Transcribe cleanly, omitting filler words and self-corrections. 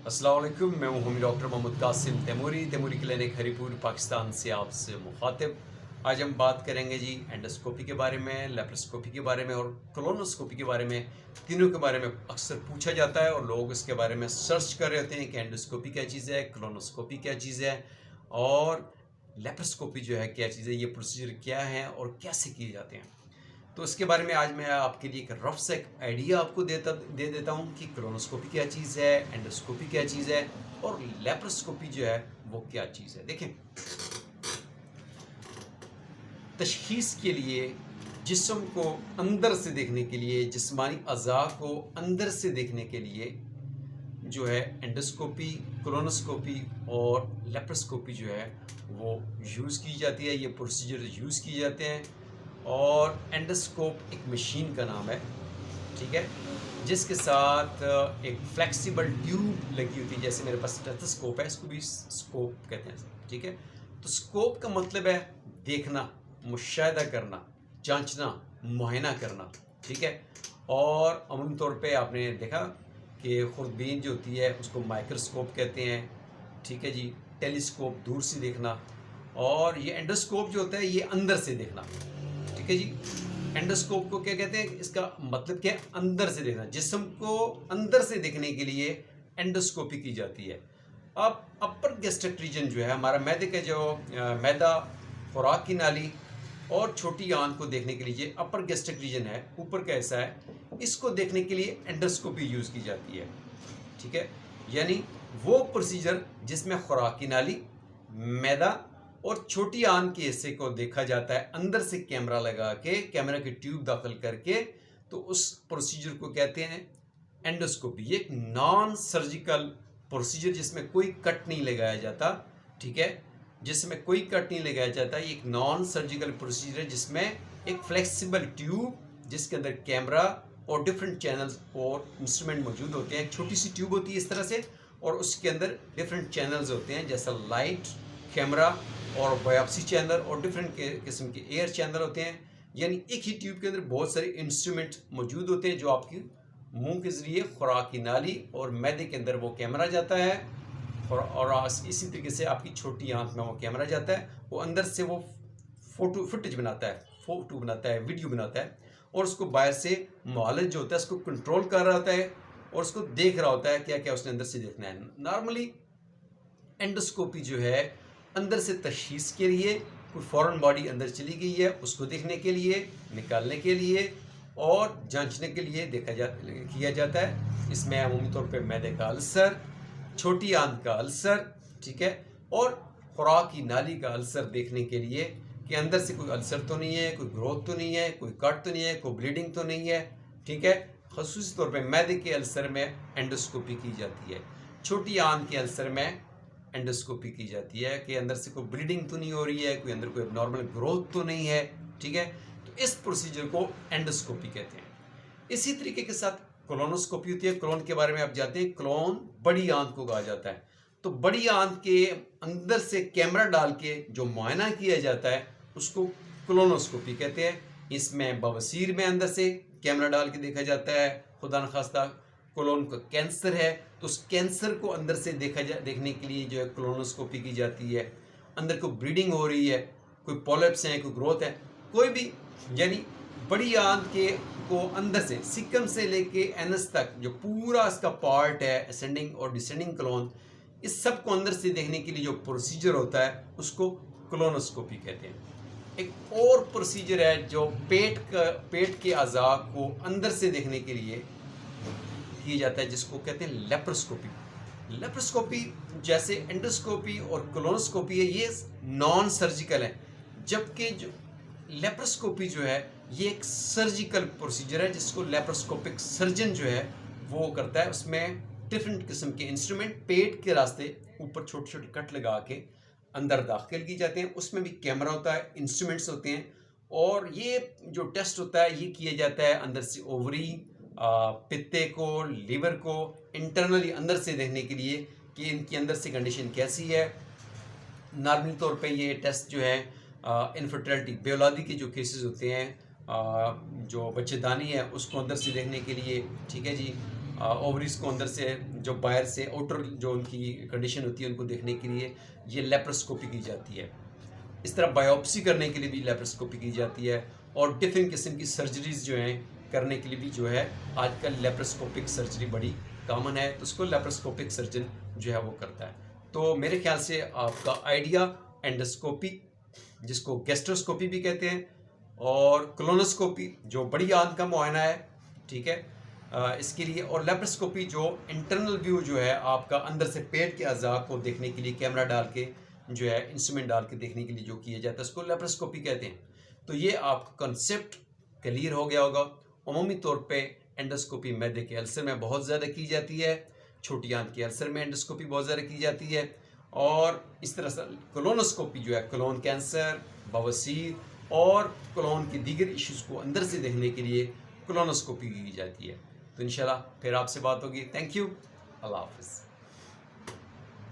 अस्सलाम वालेकुम, मैं हूं डॉक्टर मोहम्मद कासिम तैमूरी क्लिनिक हरीपुर पाकिस्तान से आपसे मुखातिब। आज हम बात करेंगे जी एंडोस्कोपी के बारे में, लेप्रोस्कोपी के बारे में और कोलोनोस्कोपी के बारे में। तीनों के बारे में अक्सर पूछा जाता है और लोग इसके बारे में सर्च कर रहे होते हैं कि एंडोस्कोपी क्या चीज़ है, कोलोनोस्कोपी क्या चीज़ है और लेप्रोस्कोपी जो है क्या चीज़ है, ये प्रोसीजर क्या है और कैसे किए जाते हैं। तो इसके बारे में आज मैं आपके लिए एक रफ सा एक आइडिया आपको दे देता हूँ कि कोलोनोस्कोपी क्या चीज़ है, एंडोस्कोपी क्या चीज़ है और लेप्रोस्कोपी जो है वो क्या चीज़ है। देखें, तशखीस के लिए, जिस्म को अंदर से देखने के लिए, जिस्मानी अज़ा को अंदर से देखने के लिए जो है एंडोस्कोपी, कोलोनोस्कोपी और लेप्रोस्कोपी जो है वो यूज़ की जाती है। ये प्रोसीजर यूज़ किए जाते हैं। और एंडोस्कोप एक मशीन का नाम है, ठीक है, जिसके साथ एक फ्लेक्सिबल ट्यूब लगी होती है। जैसे मेरे पास स्टेथोस्कोप है, इसको भी स्कोप कहते हैं, ठीक है। तो स्कोप का मतलब है देखना, मुशाहिदा करना, जांचना, मुआयना करना, ठीक है। और अमूमन तौर पे आपने देखा कि खुर्दबीन जो होती है उसको माइक्रोस्कोप कहते हैं, ठीक है जी। टेलीस्कोप दूर से देखना, और ये एंडोस्कोप जो होता है ये अंदर से देखना, ठीक है जी। एंडोस्कोप को क्या कहते हैं, इसका मतलब क्या है, अंदर से देखना। जिस्म को अंदर से देखने के लिए एंडोस्कोपी की जाती है। अब अपर गैस्ट्रिक रीजन जो है हमारा मैदे का जो मैदा, खुराक की नाली और छोटी आंत को देखने के लिए अपर गैस्ट्रिक रीजन है, ऊपर का हिस्सा है, इसको देखने के लिए एंडोस्कोपी यूज़ की जाती है, ठीक है। यानी वो प्रोसीजर जिसमें खुराक की नाली, मैदा और छोटी आंत के हिस्से को देखा जाता है अंदर से कैमरा लगा के, कैमरा की ट्यूब दाखिल करके, तो उस प्रोसीजर को कहते हैं एंडोस्कोपी। ये एक नॉन सर्जिकल प्रोसीजर जिसमें कोई कट नहीं लगाया जाता, ठीक है, जिसमें कोई कट नहीं लगाया जाता। ये एक नॉन सर्जिकल प्रोसीजर है जिसमें एक फ्लेक्सिबल ट्यूब, जिसके अंदर कैमरा और डिफरेंट चैनल्स और इंस्ट्रूमेंट मौजूद होते हैं। एक छोटी सी ट्यूब होती है इस तरह से, और उसके अंदर डिफरेंट चैनल्स होते हैं, जैसा लाइट, कैमरा और बायोप्सी चैनल और डिफरेंट किस्म के एयर चैनल होते हैं। यानी एक ही ट्यूब के अंदर बहुत सारे इंस्ट्रूमेंट मौजूद होते हैं जो आपकी मुंह के ज़रिए खुराक की नाली और मैदे के अंदर वो कैमरा जाता है, और इसी तरीके से आपकी छोटी आंत में वो कैमरा जाता है। वो अंदर से वो फुटेज बनाता है, फोटो बनाता है, वीडियो बनाता है, और उसको बाहर से मुआलिज जो होता है उसको कंट्रोल कर रहा होता है और उसको देख रहा होता है क्या क्या उसने अंदर से देखना है। नॉर्मली एंडोस्कोपी जो है अंदर से तशखीस के लिए, कोई फॉरेन बॉडी अंदर चली गई है उसको देखने के लिए, निकालने के लिए और जांचने के लिए किया जाता है। इसमें अमूमी तौर पे मैदे का अल्सर, छोटी आंत का अल्सर, ठीक है, और खुराक की नाली का अल्सर देखने के लिए कि अंदर से कोई अल्सर तो नहीं है, कोई ग्रोथ तो नहीं है, कोई कट तो नहीं है, कोई ब्लीडिंग तो नहीं है, ठीक है। ख़ुसूसी तौर पे मैदे के अल्सर में एंडोस्कोपी की जाती है। छोटी आंत के अल्सर में एंडोस्कोपी की जाती है कि अंदर से कोई ब्लीडिंग तो नहीं हो रही है, कोई अंदर कोई नॉर्मल ग्रोथ तो नहीं है, ठीक है। तो इस प्रोसीजर को एंडोस्कोपी कहते हैं। इसी तरीके के साथ कोलोनोस्कोपी होती है। कोलोन के बारे में आप जानते हैं, कोलोन बड़ी आंत को कहा जाता है। तो बड़ी आंत के अंदर से कैमरा डाल के जो मुआयना किया जाता है उसको कोलोनोस्कोपी कहते हैं। इसमें बवासीर में अंदर से कैमरा डाल के देखा जाता है। खुदा न खास्ता कोलोन का कैंसर है तो उस कैंसर को अंदर से देखने के लिए जो है कोलोनोस्कोपी की जाती है। अंदर कोई ब्लीडिंग हो रही है, कोई पॉलिप्स हैं, कोई ग्रोथ है, कोई भी, यानी बड़ी आंत के को अंदर से सिकम से लेके एनस तक जो पूरा इसका पार्ट है, असेंडिंग और डिसेंडिंग कोलोन, इस सब को अंदर से देखने के लिए जो प्रोसीजर होता है उसको कोलोनोस्कोपी कहते हैं। एक और प्रोसीजर है जो पेट के अज़ा को अंदर से देखने के लिए किया जाता है, जिसको कहते हैं लेप्रोस्कोपी। लेप्रोस्कोपी जैसे एंडोस्कोपी और कोलोनोस्कोपी है, ये नॉन सर्जिकल है, जबकि जो लेप्रोस्कोपी जो है ये एक सर्जिकल प्रोसीजर है जिसको लेप्रोस्कोपिक सर्जन जो है वो करता है। उसमें डिफरेंट किस्म के इंस्ट्रूमेंट पेट के रास्ते ऊपर छोटे छोटे कट लगा के अंदर दाखिल की जाते हैं। उसमें भी कैमरा होता है, इंस्ट्रूमेंट्स होते हैं, और ये जो टेस्ट होता है ये किया जाता है अंदर से ओवरी, पित्ते को, लीवर को इंटरनली अंदर से देखने के लिए कि इनकी अंदर से कंडीशन कैसी है। नॉर्मली तौर पे ये टेस्ट जो है इनफर्टिलिटी, बेऔलादी के जो केसेस होते हैं, जो बच्चेदानी है उसको अंदर से देखने के लिए, ठीक है जी, ओवरीज को अंदर से جو باہر سے آؤٹر جو ان کی کنڈیشن ہوتی ہے ان کو دیکھنے کے لیے یہ لیپروسکوپی کی جاتی ہے. اس طرح بایوپسی کرنے کے لیے بھی لیپروسکوپی کی جاتی ہے, اور ڈفرینٹ قسم کی سرجریز جو ہیں کرنے کے لیے بھی جو ہے آج کل لیپروسکوپک سرجری بڑی کامن ہے, تو اس کو لیپروسکوپک سرجن جو ہے وہ کرتا ہے. تو میرے خیال سے آپ کا آئیڈیا اینڈوسکوپی, جس کو گیسٹروسکوپی بھی کہتے ہیں, اور کولونوسکوپی جو بڑی آنت کا معائنہ ہے, ٹھیک ہے, اس کے لیے, اور لیپروسکوپی جو انٹرنل ویو جو ہے آپ کا اندر سے پیٹ کے اعضاء کو دیکھنے کے لیے کیمرہ ڈال کے جو ہے انسٹرومنٹ ڈال کے دیکھنے کے لیے جو کیا جاتا ہے اس کو لیپروسکوپی کہتے ہیں. تو یہ آپ کا کنسیپٹ کلیئر ہو گیا ہوگا. عمومی طور پہ اینڈوسکوپی معدے کے السر میں بہت زیادہ کی جاتی ہے, چھوٹی آنت کے السر میں اینڈوسکوپی بہت زیادہ کی جاتی ہے, اور اس طرح سے کولونوسکوپی جو ہے کولون کینسر, بواسیر اور کولون کی دیگر ایشوز کو اندر سے دیکھنے کے لیے کولونوسکوپی کی جاتی ہے. تو انشاءاللہ پھر آپ سے بات ہوگی. تھینک یو, اللہ حافظ.